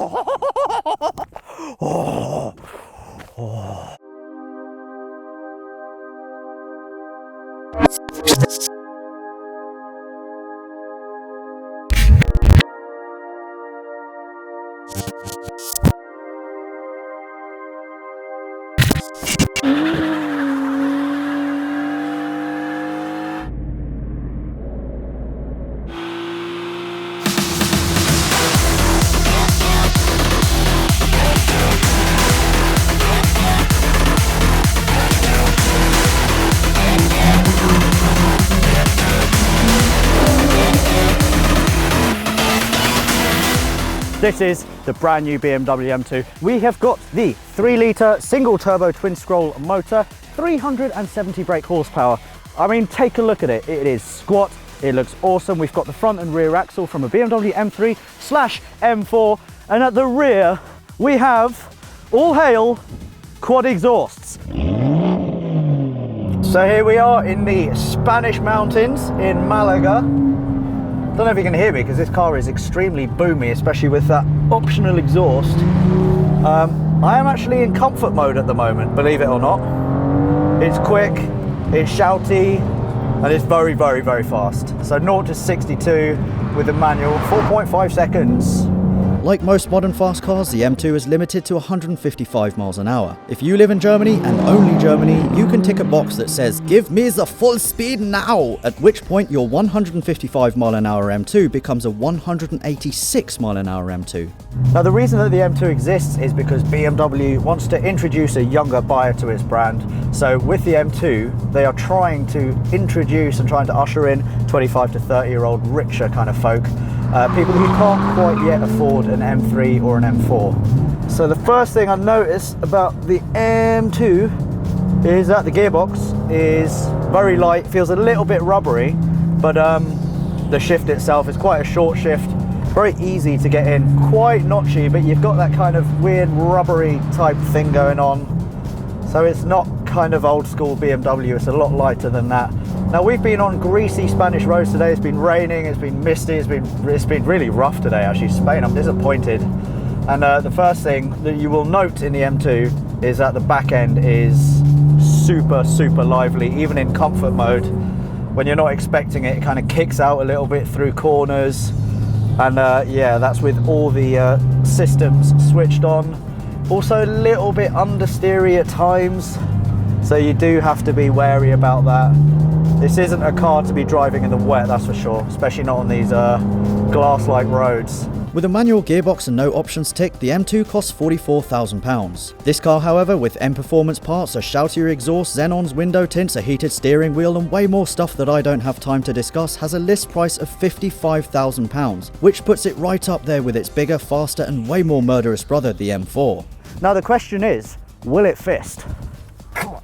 Oh. Oh. This is the brand new BMW M2. We have got the 3-litre single turbo twin scroll motor, 370 brake horsepower. I mean, take a look at it. It is squat. It looks awesome. We've got the front and rear axle from a BMW M3/M4. And at the rear, we have, all hail, quad exhausts. So here we are in the Spanish mountains in Malaga. Don't know if you can hear me because this car is extremely boomy, especially with that optional exhaust. I am actually in comfort mode at the moment, believe it or not. It's quick, it's shouty, and it's very, very, very fast. So 0 to 62 with a manual, 4.5 seconds. Like most modern fast cars, the M2 is limited to 155 miles an hour. If you live in Germany and only Germany, you can tick a box that says, "Give me the full speed now," at which point your 155 mile an hour M2 becomes a 186 mile an hour M2. Now the reason that the M2 exists is because BMW wants to introduce a younger buyer to its brand. So with the M2, they are trying to introduce and trying to usher in 25 to 30-year-old richer kind of folk. People who can't quite yet afford an M3 or an M4. So the first thing I noticed about the M2 is that the gearbox is very light, feels a little bit rubbery, but the shift itself is quite a short shift, very easy to get in, quite notchy, but you've got that kind of weird rubbery type thing going on. So it's not kind of old school BMW, it's a lot lighter than that. Now we've been on greasy Spanish roads today. It's been raining, it's been misty, it's been really rough today actually. Spain, I'm disappointed. And the first thing that you will note in the M2 is that the back end is super, super lively, even in comfort mode. When you're not expecting it, it kind of kicks out a little bit through corners. And yeah, that's with all the systems switched on. Also a little bit understeery at times, so you do have to be wary about that. This isn't a car to be driving in the wet, that's for sure, especially not on these glass-like roads. With a manual gearbox and no options tick, the M2 costs £44,000. This car, however, with M Performance parts, a shoutier exhaust, Xenons, window tints, a heated steering wheel and way more stuff that I don't have time to discuss, has a list price of £55,000, which puts it right up there with its bigger, faster and way more murderous brother, the M4. Now the question is, will it fist?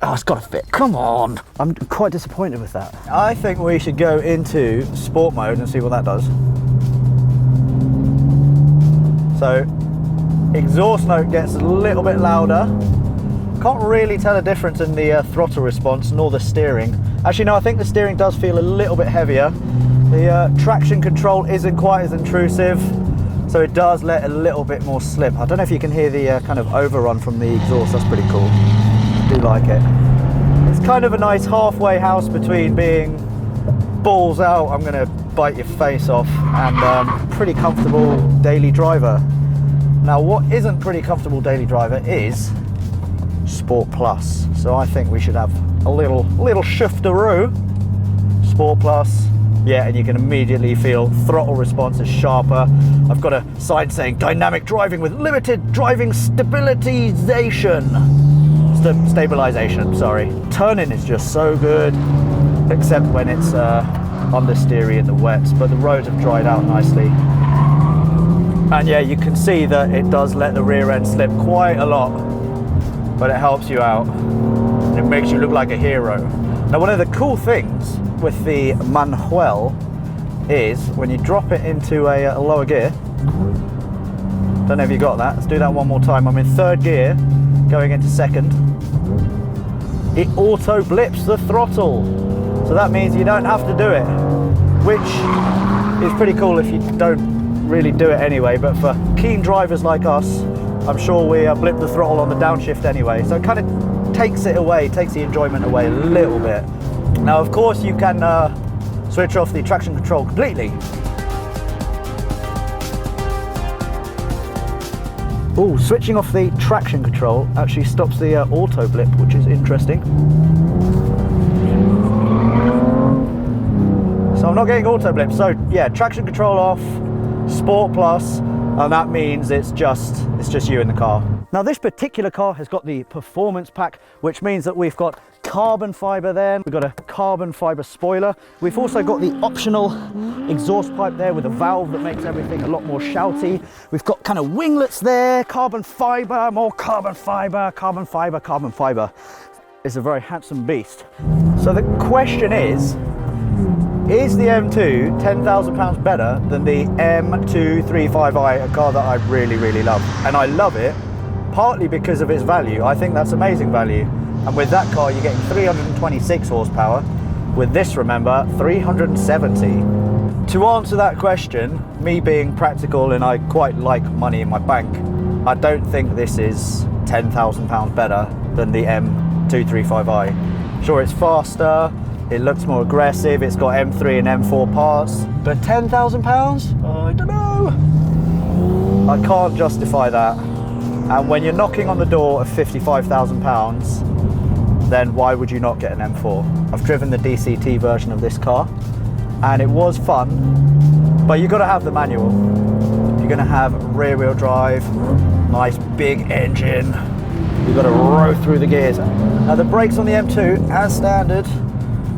Oh, it's got to fit, come on. I'm quite disappointed with that. I think we should go into sport mode and see what that does. So, exhaust note gets a little bit louder. Can't really tell a difference in the throttle response nor the steering. Actually no, I think the steering does feel a little bit heavier. The traction control isn't quite as intrusive, so it does let a little bit more slip. I don't know if you can hear the kind of overrun from the exhaust, that's pretty cool. I do like it. It's kind of a nice halfway house between being balls out, I'm gonna bite your face off, and pretty comfortable daily driver. Now what isn't pretty comfortable daily driver is Sport Plus. So I think we should have a little shifteroo. Sport Plus. Yeah, and you can immediately feel throttle response is sharper. I've got a sign saying dynamic driving with limited driving stabilization. Stabilization, sorry. Turning is just so good, except when it's understeery in the wets, but the roads have dried out nicely. And yeah, you can see that it does let the rear end slip quite a lot, but it helps you out and it makes you look like a hero. Now one of the cool things with the Manuel is when you drop it into a lower gear, don't know if you got that, let's do that one more time. I'm in third gear, going into second. It auto blips the throttle. So that means you don't have to do it, which is pretty cool if you don't really do it anyway, but for keen drivers like us, I'm sure we blip the throttle on the downshift anyway. So it kind of takes it away, takes the enjoyment away a little bit. Now, of course, you can switch off the traction control completely. Oh, switching off the traction control actually stops the auto blip, which is interesting. So I'm not getting auto blip. So yeah, traction control off, Sport Plus, and that means it's just you in the car. Now this particular car has got the performance pack, which means that we've got carbon fiber there, we've got a carbon fiber spoiler, we've also got the optional exhaust pipe there with a valve that makes everything a lot more shouty. We've got kind of winglets there, carbon fiber, more carbon fiber, carbon fiber, carbon fiber. It's a very handsome beast. So the question is the M2 £10,000 better than the M235i, a car that I really, really love? And I love it partly because of its value. I think that's amazing value. And with that car, you're getting 326 horsepower. With this, remember, 370. To answer that question, me being practical and I quite like money in my bank, I don't think this is £10,000 better than the M235i. Sure, it's faster, it looks more aggressive, it's got M3 and M4 parts, but £10,000? I don't know. I can't justify that. And when you're knocking on the door of £55,000, then why would you not get an M4? I've driven the DCT version of this car and it was fun, but you've got to have the manual. You're going to have rear wheel drive, nice big engine, you've got to row through the gears. Now the brakes on the M2, as standard,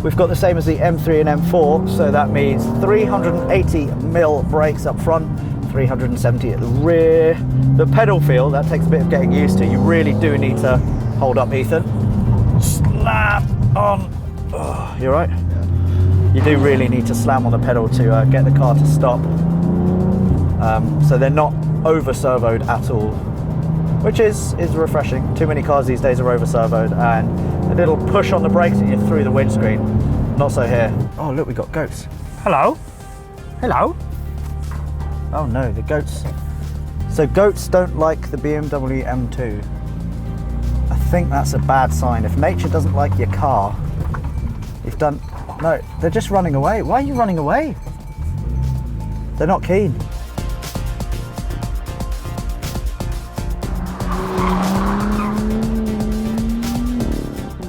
we've got the same as the M3 and M4, so that means 380mm brakes up front, 370 at the rear. The pedal feel, that takes a bit of getting used to. You really do need to hold up, Ethan. Slam on. Oh, you right? Yeah. You do really need to slam on the pedal to get the car to stop. So they're not over servoed at all, which is refreshing. Too many cars these days are over servoed, and a little push on the brakes and you're through the windscreen. Not so here. Oh look, we got goats. Hello. Hello. Oh no, the goats. So goats don't like the BMW M2. I think that's a bad sign. If nature doesn't like your car, you've done... No, they're just running away. Why are you running away? They're not keen.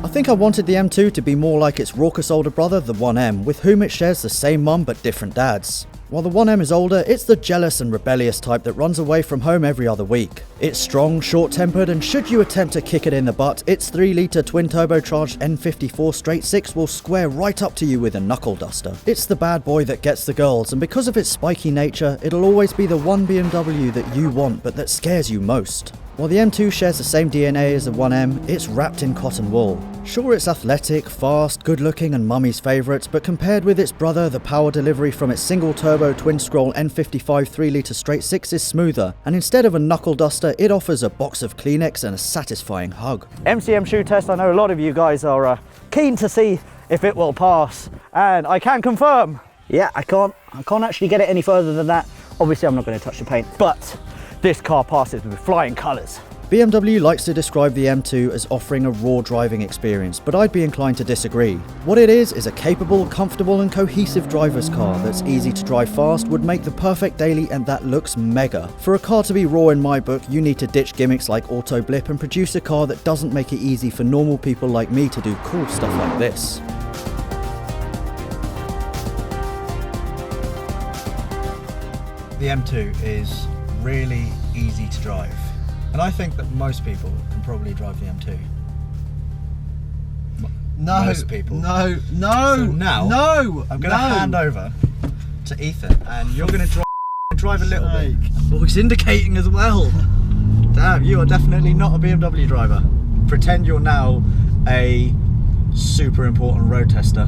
I think I wanted the M2 to be more like its raucous older brother, the 1M, with whom it shares the same mum but different dads. While the 1M is older, it's the jealous and rebellious type that runs away from home every other week. It's strong, short-tempered, and should you attempt to kick it in the butt, its 3-litre twin-turbocharged N54 straight 6 will square right up to you with a knuckle duster. It's the bad boy that gets the girls, and because of its spiky nature, it'll always be the one BMW that you want but that scares you most. While the M2 shares the same DNA as the 1M, it's wrapped in cotton wool. Sure, it's athletic, fast, good-looking and mummy's favourite, but compared with its brother, the power delivery from its single-turbo twin-scroll N55 3-litre straight 6 is smoother, and instead of a knuckle duster, it offers a box of Kleenex and a satisfying hug. MCM shoe test, I know a lot of you guys are keen to see if it will pass, and I can confirm, yeah, I can't actually get it any further than that. Obviously, I'm not going to touch the paint, but this car passes with flying colours. BMW likes to describe the M2 as offering a raw driving experience, but I'd be inclined to disagree. What it is a capable, comfortable and cohesive driver's car that's easy to drive fast, would make the perfect daily, and that looks mega. For a car to be raw in my book, you need to ditch gimmicks like auto blip and produce a car that doesn't make it easy for normal people like me to do cool stuff like this. The M2 is really easy to drive. And I think that most people can probably drive the M2. No, most people. No. So now, no, I'm going to hand over to Ethan, and you're going to drive a little bit. Oh, he's indicating as well. Damn, you are definitely not a BMW driver. Pretend you're now a super important road tester.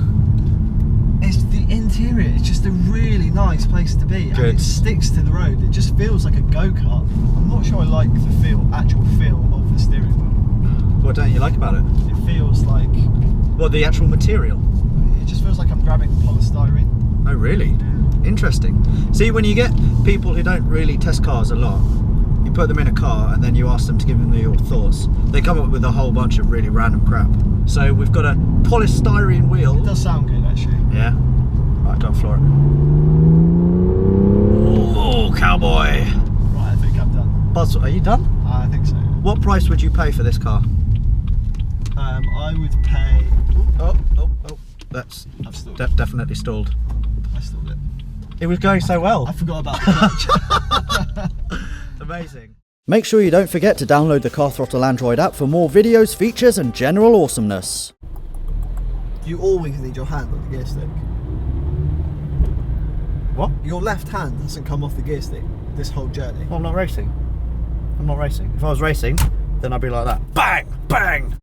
It's the interior. It's just a really nice place to be. Good. And it sticks to the road. It just feels like a go-kart. I'm not sure I like the actual feel of the steering wheel. What don't you like about it? It feels like... Well, the actual material? It just feels like I'm grabbing polystyrene. Oh, really? Interesting. See, when you get people who don't really test cars a lot, you put them in a car and then you ask them to give them your thoughts, they come up with a whole bunch of really random crap. So we've got a polystyrene wheel. It does sound good, actually. Yeah. Right, don't floor it. Oh, cowboy. Right, I think I'm done. Buzz, are you done? I think so. What price would you pay for this car? I would pay... Oh, that's I've stalled. definitely stalled. I stalled it. It was going so well. I forgot about the clutch. Amazing. Make sure you don't forget to download the Car Throttle Android app for more videos, features and general awesomeness. You always need your hand on the gear stick. What? Your left hand doesn't come off the gear stick this whole journey. Well, I'm not racing. I'm not racing. If I was racing, then I'd be like that. Bang! Bang!